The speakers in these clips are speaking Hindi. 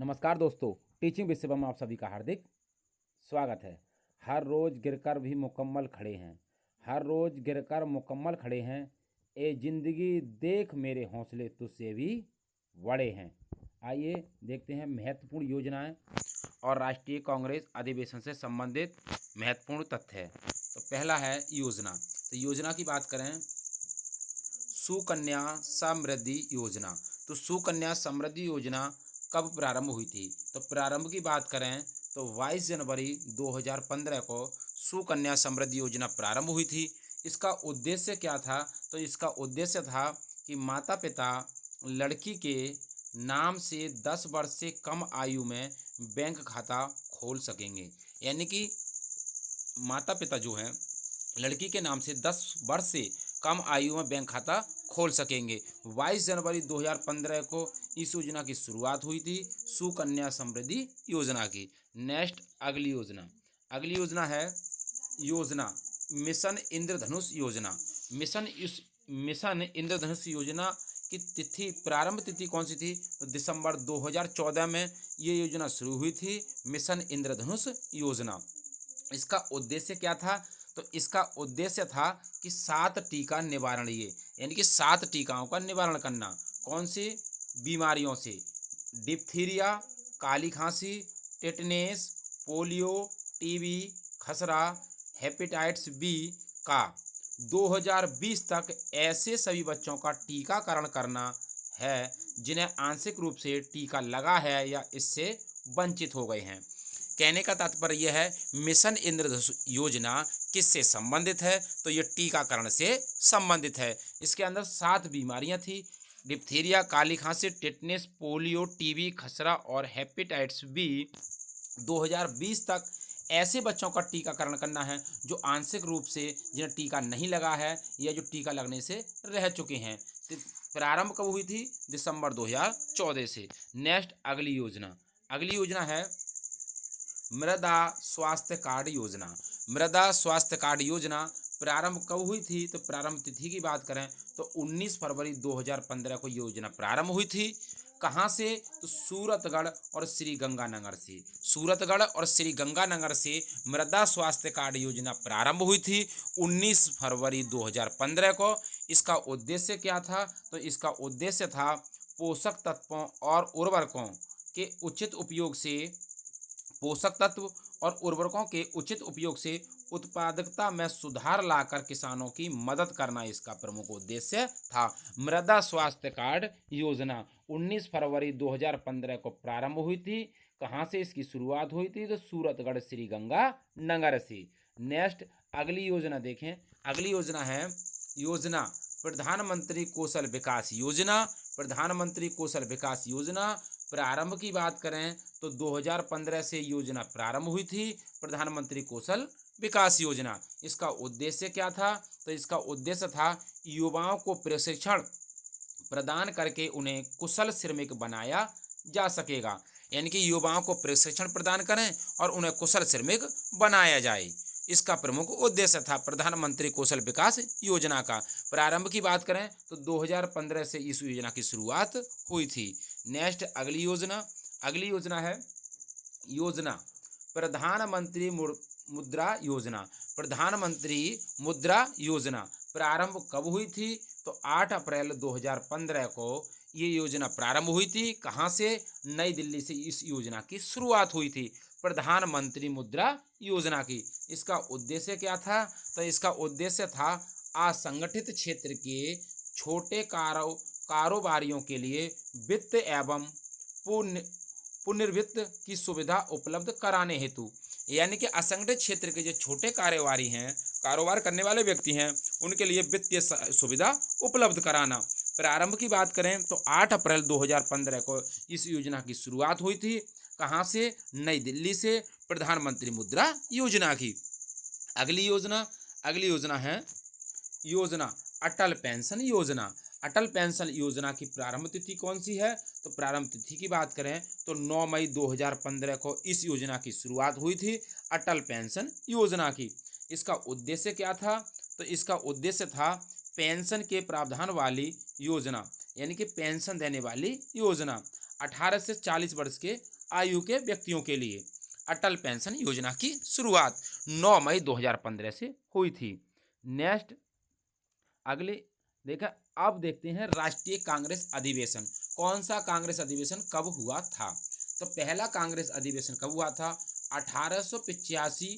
नमस्कार दोस्तों, टीचिंग विषय में आप सभी का हार्दिक स्वागत है। हर रोज गिरकर भी मुकम्मल खड़े हैं, हर रोज गिरकर मुकम्मल खड़े हैं। ए जिंदगी देख मेरे हौसले तुझसे भी बड़े हैं। आइए देखते हैं महत्वपूर्ण योजनाएं और राष्ट्रीय कांग्रेस अधिवेशन से संबंधित महत्वपूर्ण तथ्य है। तो पहला है योजना। तो योजना की बात करें, सुकन्या समृद्धि योजना। तो सुकन्या समृद्धि योजना कब प्रारंभ हुई थी? तो प्रारंभ की बात करें तो 22 जनवरी 2015 को सुकन्या समृद्धि योजना प्रारंभ हुई थी। इसका उद्देश्य क्या था? तो इसका उद्देश्य था कि माता पिता लड़की के नाम से 10 वर्ष से कम आयु में बैंक खाता खोल सकेंगे। यानी कि माता पिता जो हैं लड़की के नाम से 10 वर्ष से कम आयु में बैंक खाता खोल सकेंगे। 22 जनवरी 2015 को इस योजना की शुरुआत हुई थी, सुकन्या समृद्धि योजना की। नेक्स्ट अगली योजना है योजना मिशन इंद्रधनुष योजना। मिशन इंद्रधनुष योजना की प्रारंभ तिथि कौन सी थी? तो दिसंबर 2014 में ये योजना शुरू हुई थी, मिशन इंद्रधनुष योजना। इसका उद्देश्य क्या था? तो इसका उद्देश्य था कि 7 टीका निवारण, ये यानी कि 7 टीकाओं का निवारण करना। कौन सी बीमारियों से? डिप्थीरिया, काली खांसी, टेटनेस, पोलियो, टीबी, खसरा, हेपेटाइटिस बी का 2020 तक ऐसे सभी बच्चों का टीकाकरण करना है जिन्हें आंशिक रूप से टीका लगा है या इससे वंचित हो गए हैं। कहने का तात्पर्य यह है, मिशन इंद्रधनुष योजना किससे संबंधित है? तो ये टीकाकरण से संबंधित है। इसके अंदर 7 बीमारियां थी, डिप्थीरिया, काली खांसी, टेटनेस, पोलियो, टीबी, खसरा और हेपेटाइटिस बी। 2020 तक ऐसे बच्चों का टीकाकरण करना है जो आंशिक रूप से जिन्हें टीका नहीं लगा है या जो टीका लगने से रह चुके हैं। तो प्रारंभ कब हुई थी? दिसंबर 2014 से। नेक्स्ट अगली योजना है मृदा स्वास्थ्य कार्ड योजना। मृदा स्वास्थ्य कार्ड योजना प्रारंभ कब हुई थी? तो प्रारंभ तिथि की बात करें तो 19 फरवरी 2015 को योजना प्रारंभ हुई थी। कहाँ से? तो सूरतगढ़ और श्री गंगानगर से। सूरतगढ़ और श्री गंगानगर से मृदा स्वास्थ्य कार्ड योजना प्रारंभ हुई थी 19 फरवरी 2015 को। इसका उद्देश्य क्या था? तो इसका उद्देश्य था पोषक तत्वों और उर्वरकों के उचित उपयोग से पोषक तत्व और उर्वरकों के उचित उपयोग से उत्पादकता में सुधार लाकर किसानों की मदद करना इसका प्रमुख उद्देश्य था। मृदा स्वास्थ्य कार्ड योजना 19 फरवरी 2015 को प्रारंभ हुई थी। कहाँ से इसकी शुरुआत हुई थी? तो सूरतगढ़ श्री गंगा नगर से। नेक्स्ट अगली योजना देखें। अगली योजना है योजना प्रधानमंत्री कौशल विकास योजना। प्रधानमंत्री कौशल विकास योजना प्रारंभ की बात करें तो 2015 से योजना प्रारंभ हुई थी, प्रधानमंत्री कौशल विकास योजना। इसका उद्देश्य क्या था? तो इसका उद्देश्य था युवाओं को प्रशिक्षण प्रदान करके उन्हें कुशल श्रमिक बनाया जा सकेगा। यानी कि युवाओं को प्रशिक्षण प्रदान करें और उन्हें कुशल श्रमिक बनाया जाए, इसका प्रमुख उद्देश्य था प्रधानमंत्री कौशल विकास योजना का। प्रारंभ की बात करें तो 2015 से इस योजना की शुरुआत हुई थी। नेक्स्ट अगली योजना है योजना प्रधानमंत्री मुद्रा योजना। प्रधानमंत्री मुद्रा योजना प्रारंभ कब हुई थी? तो 8 अप्रैल 2015 को ये योजना प्रारंभ हुई थी। कहाँ से? नई दिल्ली से इस योजना की शुरुआत हुई थी, प्रधानमंत्री मुद्रा योजना की। इसका उद्देश्य क्या था? तो इसका उद्देश्य था असंगठित क्षेत्र के छोटे कारोबारियों के लिए वित्त एवं पुनर्वित्त की सुविधा उपलब्ध कराने हेतु। यानी कि असंगठित क्षेत्र के जो छोटे कारोबार करने वाले व्यक्ति हैं उनके लिए वित्तीय सुविधा उपलब्ध कराना। प्रारंभ की बात करें तो 8 अप्रैल 2015 को इस योजना की शुरुआत हुई थी। कहाँ से? नई दिल्ली से, प्रधानमंत्री मुद्रा योजना की। अगली योजना है योजना अटल पेंशन योजना। अटल पेंशन योजना की प्रारंभ तिथि कौन सी है? तो प्रारंभ तिथि की बात करें तो 9 मई 2015 को इस योजना की शुरुआत हुई थी, अटल पेंशन योजना की। इसका उद्देश्य क्या था? तो इसका उद्देश्य था पेंशन के प्रावधान वाली योजना, यानी कि पेंशन देने वाली योजना। 18 से 40 वर्ष के आयु के व्यक्तियों के लिए अटल पेंशन योजना की शुरुआत 9 मई 2015 से हुई थी। नेक्स्ट अगले देखा, अब देखते हैं राष्ट्रीय कांग्रेस अधिवेशन। कौन सा कांग्रेस अधिवेशन कब हुआ था? तो पहला कांग्रेस अधिवेशन कब हुआ था? 1885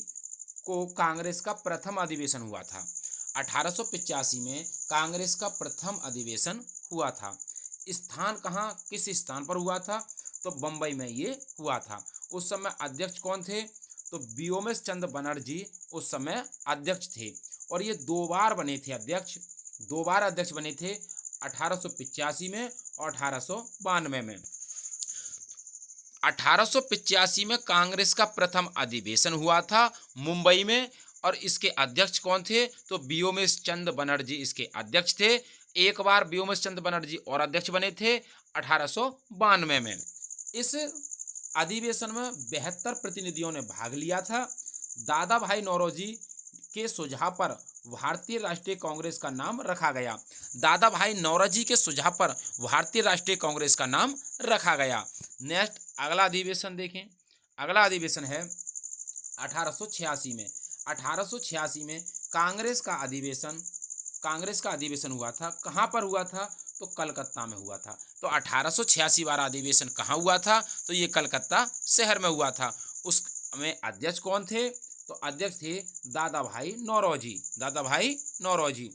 को कांग्रेस का प्रथम अधिवेशन हुआ था। 1885 में कांग्रेस का प्रथम अधिवेशन हुआ था। स्थान कहाँ, किस स्थान पर हुआ था? तो बंबई में ये हुआ था। उस समय अध्यक्ष कौन थे? तो व्योमेश चंद्र बनर्जी उस समय अध्यक्ष थे और ये 2 बार बने थे अध्यक्ष, 2 बार अध्यक्ष बने थे, 1885 में और 1892 में। 1885 में कांग्रेस का प्रथम अधिवेशन हुआ था मुंबई में और इसके अध्यक्ष कौन थे? तो व्योमेश चंद्र बनर्जी इसके अध्यक्ष थे। एक बार व्योमेश चंद्र बनर्जी और अध्यक्ष बने थे 1892 में। इस अधिवेशन में 72 प्रतिनिधियों ने भाग लिया था। दादा भाई नौरोजी के सुझाव पर भारतीय राष्ट्रीय कांग्रेस का नाम रखा गया। दादा भाई नौरोजी के सुझाव पर भारतीय राष्ट्रीय कांग्रेस का नाम रखा गया। नेक्स्ट अगला अधिवेशन देखें। अगला अधिवेशन है 1886 में। 1886 में कांग्रेस का अधिवेशन हुआ था। कहाँ पर हुआ था? तो कलकत्ता में हुआ था। तो 1886 वाला अधिवेशन कहाँ हुआ था? तो ये कलकत्ता शहर में हुआ था। उसमें अध्यक्ष कौन थे? तो अध्यक्ष थे दादा भाई नौरोजी। दादा भाई नौरोजी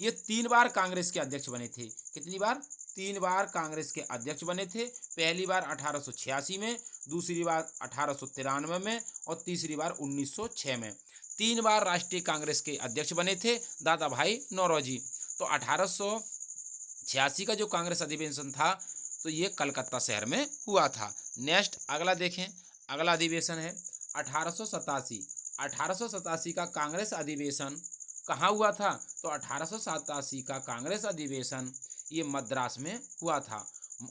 ये 3 बार कांग्रेस के अध्यक्ष बने थे। कितनी बार? 3 बार कांग्रेस के अध्यक्ष बने थे। पहली बार 1886 में, दूसरी बार 1893 में और तीसरी बार 1906 में। 3 बार राष्ट्रीय कांग्रेस के अध्यक्ष बने थे दादा भाई नौरोजी। तो 1886 का जो कांग्रेस अधिवेशन था तो ये कलकत्ता शहर में हुआ था। नेक्स्ट अगला देखें। अगला अधिवेशन है 1887। 1887 का कांग्रेस अधिवेशन कहाँ हुआ था? तो 1887 का कांग्रेस अधिवेशन ये मद्रास में हुआ था।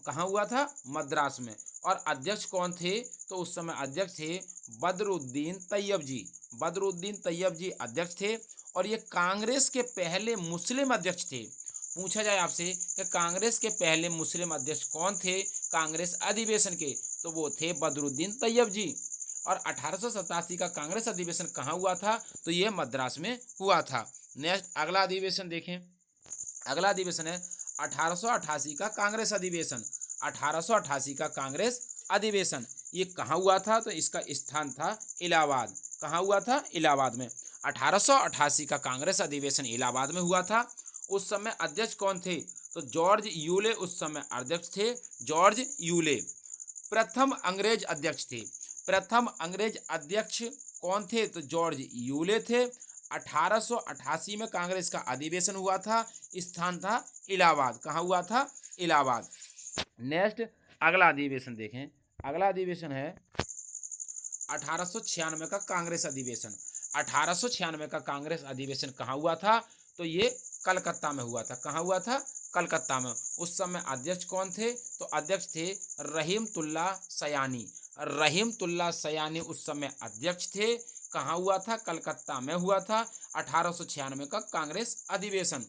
कहाँ हुआ था? मद्रास में। और अध्यक्ष कौन थे? तो उस समय अध्यक्ष थे बदरुद्दीन तैयब जी। बदरुद्दीन तैयब जी अध्यक्ष थे और ये कांग्रेस के पहले मुस्लिम अध्यक्ष थे। पूछा जाए आपसे कि कांग्रेस के पहले मुस्लिम अध्यक्ष कौन थे कांग्रेस अधिवेशन के? तो वो थे बदरुद्दीन तैयब जी। और 1887 का कांग्रेस अधिवेशन कहाँ हुआ था? तो ये मद्रास में हुआ था। नेक्स्ट अगला अधिवेशन देखें। अगला अधिवेशन है 1888 का कांग्रेस अधिवेशन। 1888 का कांग्रेस अधिवेशन ये कहाँ हुआ था? तो इसका स्थान था इलाहाबाद। कहाँ हुआ था? इलाहाबाद में। 1888 का कांग्रेस अधिवेशन इलाहाबाद में हुआ था। उस समय अध्यक्ष कौन थे? तो जॉर्ज यूले उस समय अध्यक्ष थे। जॉर्ज यूले प्रथम अंग्रेज अध्यक्ष थे। प्रथम अंग्रेज अध्यक्ष कौन थे? तो जॉर्ज यूले थे। 1888 में कांग्रेस का अधिवेशन हुआ था। स्थान था इलाहाबाद। कहाँ हुआ था? इलाहाबाद। नेक्स्ट अगला अधिवेशन देखें। अगला अधिवेशन है 1896 का कांग्रेस अधिवेशन। 1896 का कांग्रेस अधिवेशन कहाँ हुआ था? तो ये कलकत्ता में हुआ था। कहाँ हुआ था? कलकत्ता में। उस समय अध्यक्ष कौन थे? तो अध्यक्ष थे रहीमतुल्लाह सयानी। रहीमतुल्लाह सयानी उस समय अध्यक्ष थे। कहाँ हुआ था? कलकत्ता में हुआ था। 1896 का कांग्रेस अधिवेशन।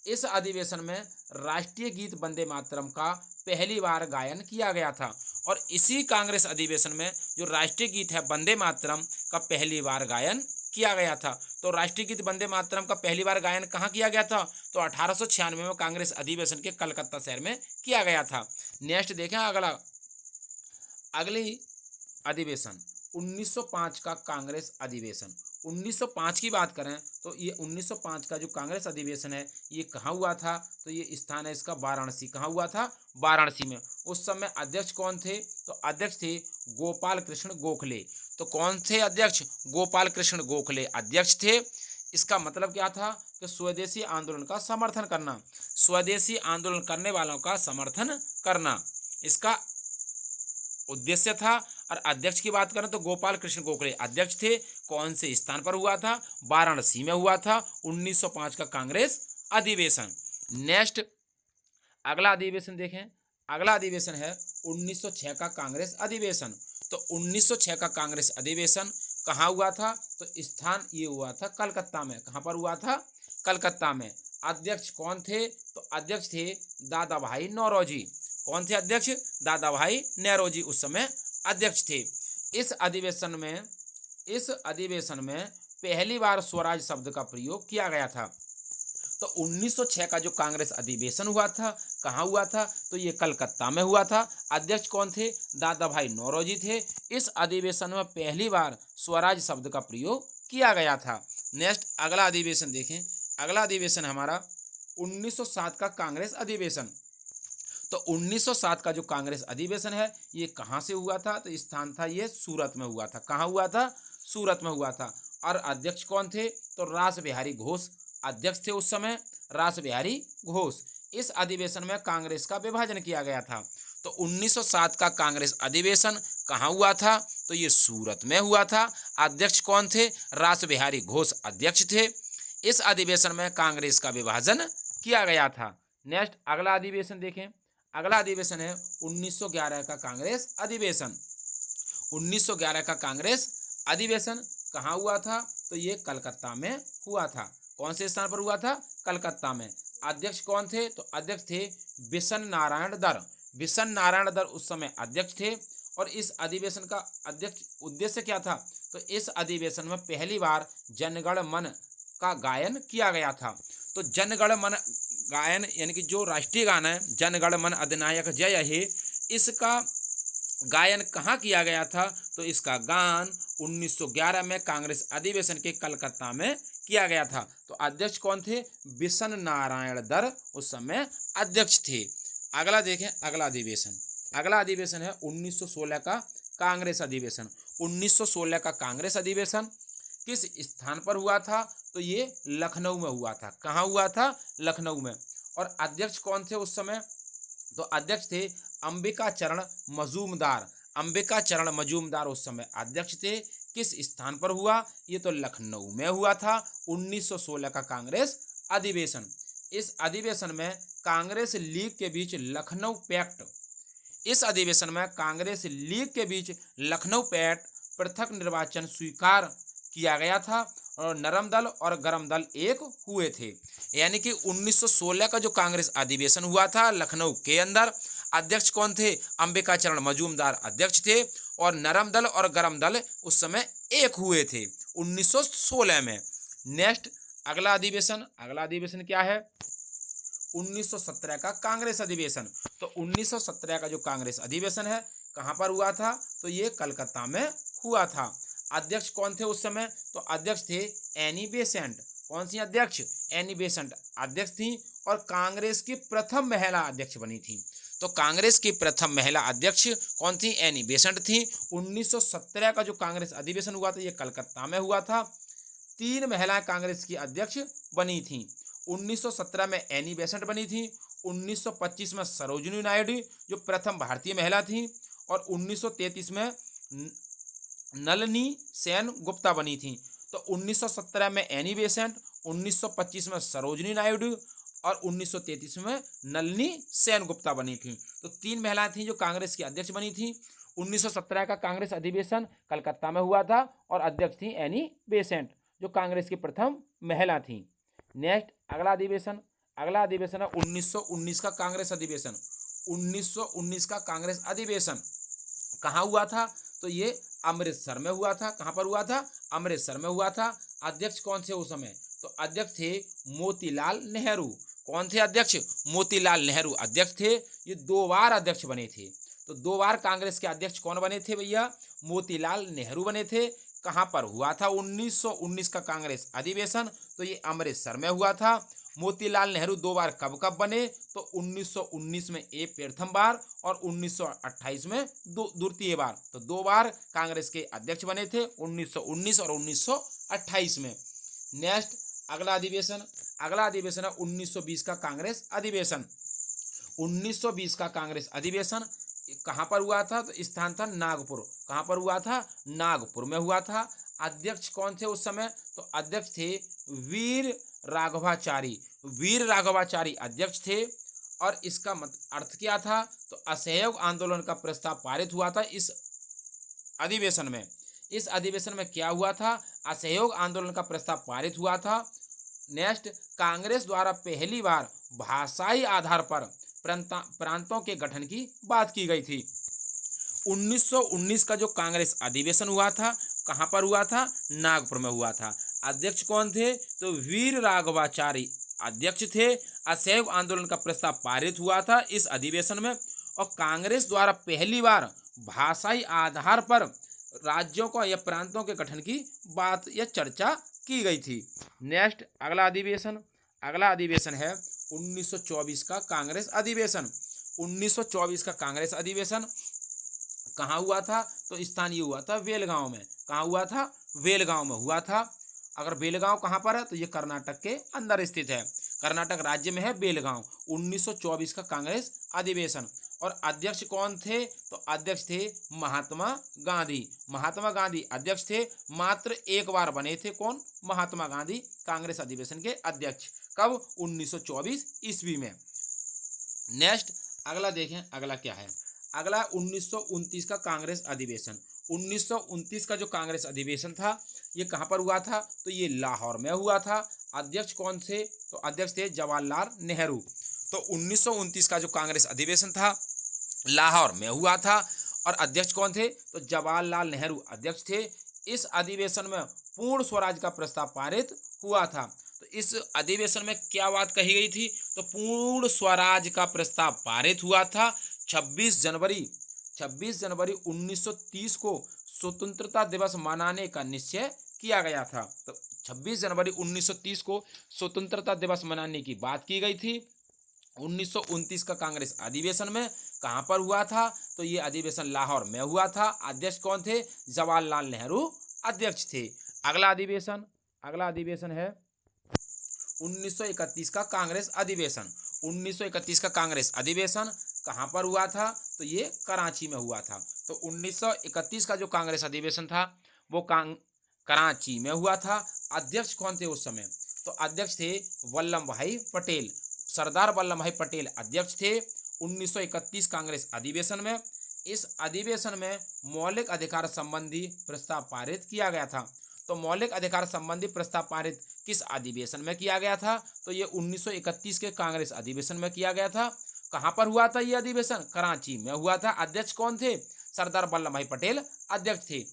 इस अधिवेशन में राष्ट्रीय गीत वंदे मातरम का पहली बार गायन किया गया था और इसी कांग्रेस अधिवेशन में जो राष्ट्रीय गीत है वंदे मातरम का पहली बार गायन किया गया था। तो राष्ट्रीय गीत वंदे मातरम का पहली बार गायन कहाँ किया गया था? तो 1896 में कांग्रेस अधिवेशन के कलकत्ता शहर में किया गया था। नेक्स्ट देखें अगली अधिवेशन 1905 का कांग्रेस अधिवेशन। 1905 की बात करें तो ये 1905 का जो कांग्रेस अधिवेशन है ये कहाँ हुआ था? तो ये स्थान है इसका वाराणसी। कहाँ हुआ था? वाराणसी में। उस समय अध्यक्ष कौन थे? तो अध्यक्ष थे गोपाल कृष्ण गोखले। तो कौन थे अध्यक्ष? गोपाल कृष्ण गोखले अध्यक्ष थे। इसका मतलब क्या था कि स्वदेशी आंदोलन का समर्थन करना। स्वदेशी आंदोलन करने वालों का समर्थन करना इसका उद्देश्य था। और अध्यक्ष की बात करें तो गोपाल कृष्ण गोखले अध्यक्ष थे। कौन से स्थान पर हुआ था? वाराणसी में हुआ था 1905 का कांग्रेस अधिवेशन। नेक्स्ट अगला अधिवेशन देखें। अगला अधिवेशन है 1906 का कांग्रेस अधिवेशन। तो 1906 का कांग्रेस अधिवेशन कहाँ हुआ था? तो स्थान ये हुआ था कलकत्ता में। कहाँ पर हुआ था? कलकत्ता में। अध्यक्ष कौन थे? तो अध्यक्ष थे दादा भाई नौरोजी। कौन थे अध्यक्ष? दादा भाई नेहरू उस समय अध्यक्ष थे। इस अधिवेशन में पहली बार स्वराज शब्द का प्रयोग किया गया था। तो 1906 का जो कांग्रेस अधिवेशन हुआ था, कहाँ हुआ था? तो ये कलकत्ता में हुआ था। अध्यक्ष कौन थे? दादा भाई नौरोजी थे। इस अधिवेशन में पहली बार स्वराज शब्द का प्रयोग किया गया था। नेक्स्ट अगला अधिवेशन देखें। अगला अधिवेशन हमारा 1907 का कांग्रेस अधिवेशन। तो 1907 का जो कांग्रेस अधिवेशन है ये कहाँ से हुआ था? तो स्थान था ये सूरत में हुआ था। कहाँ हुआ था? सूरत में हुआ था। और अध्यक्ष कौन थे? तो रास बिहारी घोष अध्यक्ष थे उस समय, रास बिहारी घोष। इस अधिवेशन में कांग्रेस का विभाजन किया गया था। तो 1907 का कांग्रेस अधिवेशन कहाँ हुआ था? तो ये सूरत में हुआ था। अध्यक्ष कौन थे? रास बिहारी घोष अध्यक्ष थे। इस अधिवेशन में कांग्रेस का विभाजन किया गया था। नेक्स्ट अगला अधिवेशन देखें। अगला अधिवेशन है 1911 का कांग्रेस अधिवेशन। 1911 का कांग्रेस अधिवेशन कहाँ हुआ था? तो ये कलकत्ता में हुआ था। कौन से स्थान पर हुआ था? कलकत्ता में। अध्यक्ष कौन थे? तो अध्यक्ष थे बिशन नारायण दर। बिशन नारायण दर उस समय अध्यक्ष थे। और इस अधिवेशन का अध्यक्ष उद्देश्य क्या था? तो इस अधिवेशन में पहली बार जनगण मन का गायन किया गया था। तो जनगण मन गायन यानी कि जो राष्ट्रीय गान है जनगण मन अधिनायक जय हे, इसका गायन कहाँ किया गया था? तो इसका गान 1911 में कांग्रेस अधिवेशन के कलकत्ता में किया गया था। तो अध्यक्ष कौन थे? बिशन नारायण दर उस समय अध्यक्ष थे। अगला देखें। अगला अधिवेशन। अगला अधिवेशन है 1916 का कांग्रेस अधिवेशन। 1916 का कांग्रेस अधिवेशन किस स्थान पर हुआ था? तो ये लखनऊ में हुआ था। कहाँ हुआ था? लखनऊ में। और अध्यक्ष कौन थे उस समय? तो अध्यक्ष थे अंबिका चरण मजूमदार। अंबिका चरण मजूमदार उस समय अध्यक्ष थे। किस स्थान पर हुआ? ये तो लखनऊ में हुआ था। 1916 का कांग्रेस अधिवेशन। इस अधिवेशन में कांग्रेस लीग के बीच लखनऊ पैक्ट, इस अधिवेशन में कांग्रेस लीग के बीच लखनऊ पैक्ट पृथक निर्वाचन स्वीकार किया गया था और नरम दल और गरम दल एक हुए थे। यानी कि 1916 का जो कांग्रेस अधिवेशन हुआ था लखनऊ के अंदर, अध्यक्ष कौन थे? अंबिका चरण मजूमदार अध्यक्ष थे। और नरम दल और गरम दल उस समय एक हुए थे 1916 में। नेक्स्ट अगला अधिवेशन। अगला अधिवेशन क्या है? 1917 का कांग्रेस अधिवेशन। तो 1917 का जो कांग्रेस अधिवेशन है कहाँ पर हुआ था? तो ये कलकत्ता में हुआ था। अध्यक्ष कौन थे उस समय? तो अध्यक्ष थे एनी बेसेंट। कौन सी अध्यक्ष? एनी बेसेंट अध्यक्ष थी और कांग्रेस की प्रथम महिला अध्यक्ष बनी थी। तो कांग्रेस की प्रथम महिला अध्यक्ष कौन थी? एनी बेसेंट थी। 1917 का जो कांग्रेस अधिवेशन हुआ था ये कलकत्ता में हुआ था। 3 महिलाएं कांग्रेस की अध्यक्ष बनी थी। 1917 में एनी बेसेंट बनी थी। 1925 में सरोजिनी नायडू जो प्रथम भारतीय महिला थी। और 1933 में नलिनी सेन गुप्ता बनी थी। तो 1917 में एनी बेसेंट, 1925 में सरोजिनी नायडू और 1933 में नलिनी सेन गुप्ता बनी थी। तो 3 महिलाएं थीं जो कांग्रेस की अध्यक्ष बनी थी। 1917 का कांग्रेस अधिवेशन कलकत्ता में हुआ था और अध्यक्ष थी एनी बेसेंट जो कांग्रेस की प्रथम महिला थी। नेक्स्ट अगला अधिवेशन। अगला अधिवेशन है 1919 का कांग्रेस अधिवेशन। 1919 का कांग्रेस अधिवेशन कहाँ हुआ था? तो ये अमृतसर में हुआ था। कहाँ पर हुआ था? अमृतसर में हुआ था। अध्यक्ष कौन थे उस समय? तो अध्यक्ष थे मोतीलाल नेहरू। कौन थे अध्यक्ष? मोतीलाल नेहरू अध्यक्ष थे। ये 2 बार अध्यक्ष बने थे। तो 2 बार कांग्रेस के अध्यक्ष कौन बने थे भैया? मोतीलाल नेहरू बने थे। कहाँ पर हुआ था 1919 का कांग्रेस अधिवेशन? तो ये अमृतसर में हुआ था। मोतीलाल नेहरू 2 बार कब कब बने? तो 1919 में एक प्रथम बार और 1928 में द्वितीय बार। तो 2 बार कांग्रेस के अध्यक्ष बने थे 1919 और 1928 में। नेक्स्ट अगला अधिवेशन। अगला अधिवेशन है 1920 का कांग्रेस अधिवेशन। 1920 का कांग्रेस अधिवेशन कहाँ पर हुआ था? तो स्थान था नागपुर। कहाँ पर हुआ था? नागपुर में हुआ था। अध्यक्ष कौन थे उस समय? तो अध्यक्ष थे वीर राघवाचारी। वीर राघवाचारी अध्यक्ष थे। और इसका अर्थ क्या था? तो असहयोग आंदोलन का प्रस्ताव पारित हुआ था इस अधिवेशन में। इस अधिवेशन में क्या हुआ था? असहयोग आंदोलन का प्रस्ताव पारित हुआ था। नेक्स्ट कांग्रेस द्वारा पहली बार भाषाई आधार पर प्रांतों के गठन की बात की गई थी। 1919 का जो कांग्रेस अधिवेशन हुआ था, कहाँ पर हुआ था? नागपुर में हुआ था। अध्यक्ष कौन थे? तो वीर राघवाचारी अध्यक्ष थे। असहयोग आंदोलन का प्रस्ताव पारित हुआ था इस अधिवेशन में, और कांग्रेस द्वारा पहली बार भाषाई आधार पर राज्यों को या प्रांतों के गठन की बात या चर्चा की गई थी। नेक्स्ट अगला अधिवेशन है 1924 का कांग्रेस अधिवेशन। 1924 का कांग्रेस अधिवेशन कहाँ हुआ था? तो स्थानीय हुआ था बेलगांव में। कहाँ हुआ था? बेलगांव में हुआ था। अगर बेलगांव कहाँ पर है? तो ये कर्नाटक के अंदर स्थित है, कर्नाटक राज्य में है बेलगांव। 1924 का कांग्रेस अधिवेशन। और अध्यक्ष कौन थे? तो अध्यक्ष थे महात्मा गांधी। महात्मा गांधी अध्यक्ष थे, मात्र एक बार बने थे। कौन? महात्मा गांधी कांग्रेस अधिवेशन के अध्यक्ष। कब? 1924 ईस्वी में। नेक्स्ट अगला देखें, अगला क्या है? अगला 1929 का कांग्रेस अधिवेशन। 1929 का जो कांग्रेस अधिवेशन था, ये कहाँ पर हुआ था? तो ये लाहौर में हुआ था। अध्यक्ष कौन थे? तो अध्यक्ष थे जवाहरलाल नेहरू। तो 1929 का जो कांग्रेस अधिवेशन था, लाहौर में हुआ था, और अध्यक्ष कौन थे? तो जवाहरलाल नेहरू अध्यक्ष थे। इस अधिवेशन में पूर्ण स्वराज का प्रस्ताव पारित हुआ था। तो इस अधिवेशन में क्या बात कही गई थी? तो पूर्ण स्वराज का प्रस्ताव पारित हुआ था। 26 जनवरी 1930 को स्वतंत्रता दिवस मनाने का निश्चय किया गया था। तो 26 जनवरी 1930 को स्वतंत्रता दिवस मनाने की बात की गई थी। 1929 का कांग्रेस अधिवेशन में कहाँ पर हुआ था? तो ये अधिवेशन लाहौर में हुआ था। अध्यक्ष कौन थे? जवाहरलाल नेहरू अध्यक्ष थे। अगला अधिवेशन है 1931 का कांग्रेस अधिवेशन। 1931 का कांग्रेस अधिवेशन कहाँ पर हुआ था? तो ये कराची में हुआ था। तो 1931 का जो कांग्रेस अधिवेशन था वो कराची में हुआ था। अध्यक्ष कौन थे उस समय? तो अध्यक्ष थे वल्लभ भाई पटेल। सरदार वल्लभ भाई पटेल अध्यक्ष थे 1931 कांग्रेस अधिवेशन में। इस अधिवेशन में मौलिक अधिकार संबंधी प्रस्ताव पारित किया गया था। तो मौलिक अधिकार संबंधी प्रस्ताव पारित किस अधिवेशन में किया गया था? तो ये 1931 के कांग्रेस अधिवेशन में किया गया था। कहाँ पर हुआ था ये अधिवेशन? कराची में हुआ था। अध्यक्ष कौन थे? सरदार वल्लभ भाई पटेल अध्यक्ष थे।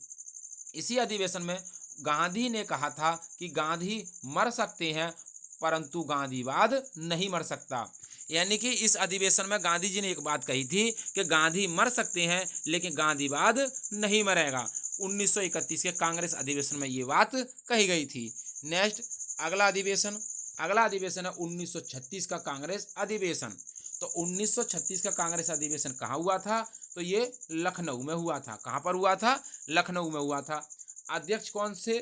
इसी अधिवेशन में गांधी ने कहा था कि गांधी मर सकते हैं परंतु गांधीवाद नहीं मर सकता। यानी कि इस अधिवेशन में गांधी जी ने एक बात कही थी कि गांधी मर सकते हैं लेकिन गांधीवाद नहीं मरेगा। 1931 के कांग्रेस अधिवेशन में ये बात कही गई थी। नेक्स्ट अगला अधिवेशन है 1936 का कांग्रेस अधिवेशन। तो 1936 का कांग्रेस अधिवेशन कहाँ हुआ था? तो ये लखनऊ में हुआ था। कहाँ पर हुआ था? लखनऊ में हुआ था। अध्यक्ष कौन से?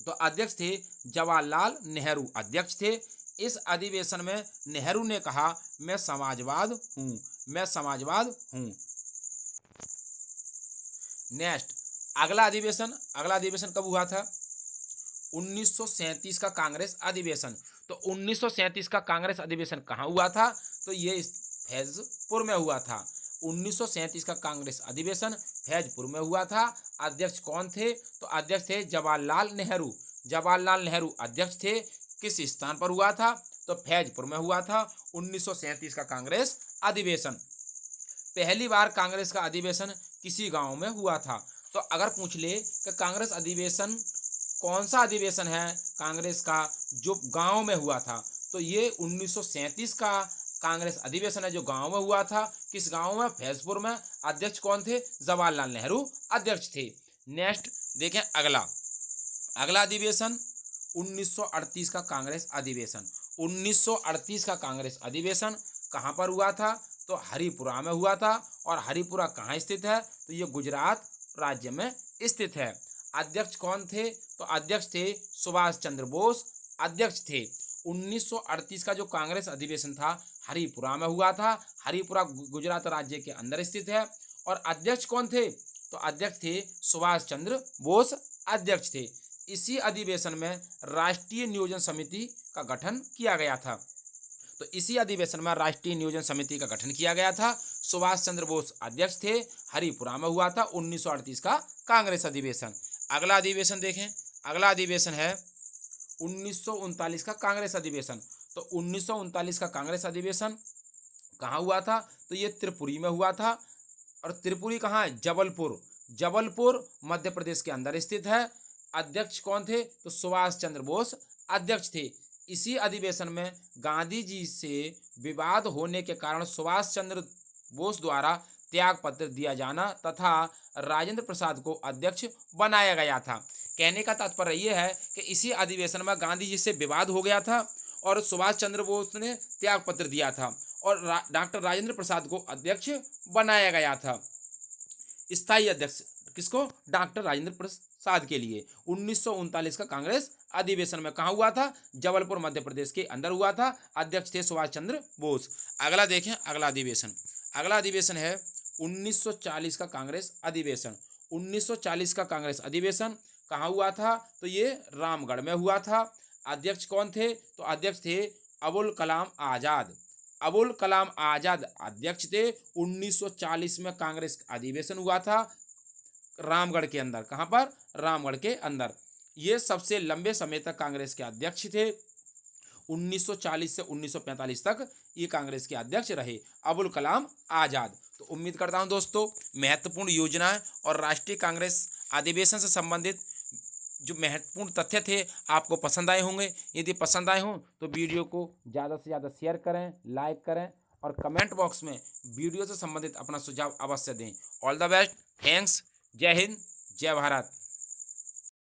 तो अध्यक्ष थे जवाहरलाल नेहरू अध्यक्ष थे। इस अधिवेशन में नेहरू ने कहा मैं समाजवाद हूँ। नेक्स्ट अगला अधिवेशन कब हुआ था? 1937 का कांग्रेस अधिवेशन। तो 1937 का कांग्रेस अधिवेशन कहाँ हुआ था? तो ये फैजपुर में हुआ था। 1937 का कांग्रेस अधिवेशन फैजपुर में हुआ था। अध्यक्ष कौन थे? तो अध्यक्ष थे जवाहरलाल नेहरू अध्यक्ष थे। किस स्थान पर हुआ था? तो फैजपुर में हुआ था। 1937 का कांग्रेस अधिवेशन। पहली बार कांग्रेस का अधिवेशन किसी गांव में हुआ था। तो अगर पूछ ले कि कांग्रेस अधिवेशन कौन सा अधिवेशन है कांग्रेस का जो गांव में हुआ था, तो ये 1937 का कांग्रेस अधिवेशन है जो गांव में हुआ था। किस गांव में? फैजपुर में। अध्यक्ष कौन थे? जवाहरलाल नेहरू अध्यक्ष थे। नेक्स्ट देखें अगला अधिवेशन 1938 का कांग्रेस अधिवेशन। 1938 का कांग्रेस अधिवेशन कहाँ पर हुआ था? तो हरिपुरा में हुआ था। और हरिपुरा कहाँ स्थित है? तो ये गुजरात राज्य में स्थित है। अध्यक्ष कौन थे? तो अध्यक्ष थे सुभाष चंद्र बोस अध्यक्ष थे। 1938 का जो कांग्रेस अधिवेशन था हरिपुरा में हुआ था। हरिपुरा गुजरात राज्य के अंदर स्थित है। और अध्यक्ष कौन थे? तो अध्यक्ष थे सुभाष चंद्र बोस अध्यक्ष थे। इसी अधिवेशन में राष्ट्रीय नियोजन समिति का गठन किया गया था। तो इसी अधिवेशन में राष्ट्रीय नियोजन समिति का गठन किया गया था। सुभाष चंद्र बोस अध्यक्ष थे। हरिपुरा में हुआ था 1938 का कांग्रेस अधिवेशन। अगला अधिवेशन देखें। अगला अधिवेशन है 1939 का कांग्रेस अधिवेशन। तो 1939 का कांग्रेस अधिवेशन कहाँ हुआ था? तो ये त्रिपुरी में हुआ था। और त्रिपुरी कहाँ है? जबलपुर। जबलपुर मध्य प्रदेश के अंदर स्थित है। अध्यक्ष कौन थे? तो सुभाष चंद्र बोस अध्यक्ष थे। इसी अधिवेशन में गांधी जी से विवाद होने के कारण सुभाष चंद्र बोस द्वारा त्याग पत्र दिया जाना तथा राजेंद्र प्रसाद को अध्यक्ष बनाया गया था। कहने का तात्पर्य यह है कि इसी अधिवेशन में गांधी जी से विवाद हो गया था और सुभाष चंद्र बोस ने त्याग पत्र दिया था और डॉक्टर राजेंद्र प्रसाद को अध्यक्ष बनाया गया था। स्थायी अध्यक्ष किसको? डॉक्टर राजेंद्र प्रसाद के लिए। 1939 का कांग्रेस अधिवेशन में कहाँ हुआ था? जबलपुर मध्य प्रदेश के अंदर हुआ था। अध्यक्ष थे सुभाष चंद्र बोस। अगला देखें, अगला अधिवेशन। अगला अधिवेशन है 1940 का कांग्रेस अधिवेशन। 1940 का कांग्रेस अधिवेशन कहाँ हुआ था? तो ये रामगढ़ में हुआ था। अध्यक्ष कौन थे? तो अध्यक्ष थे अबुल कलाम आजाद। अबुल कलाम आजाद अध्यक्ष थे। 1940 में कांग्रेस अधिवेशन हुआ था रामगढ़ के अंदर। कहाँ पर? रामगढ़ के अंदर। ये सबसे लंबे समय तक कांग्रेस के अध्यक्ष थे। 1940 से 1945 तक ये कांग्रेस के अध्यक्ष रहे अबुल कलाम आजाद। तो उम्मीद करता हूं दोस्तों महत्वपूर्ण योजनाएं और राष्ट्रीय कांग्रेस अधिवेशन से संबंधित जो महत्वपूर्ण तथ्य थे आपको पसंद आए होंगे। यदि पसंद आए हों तो वीडियो को ज़्यादा से ज़्यादा शेयर करें, लाइक करें और कमेंट बॉक्स में वीडियो से संबंधित अपना सुझाव अवश्य दें। ऑल द बेस्ट, थैंक्स, जय हिंद, जय भारत।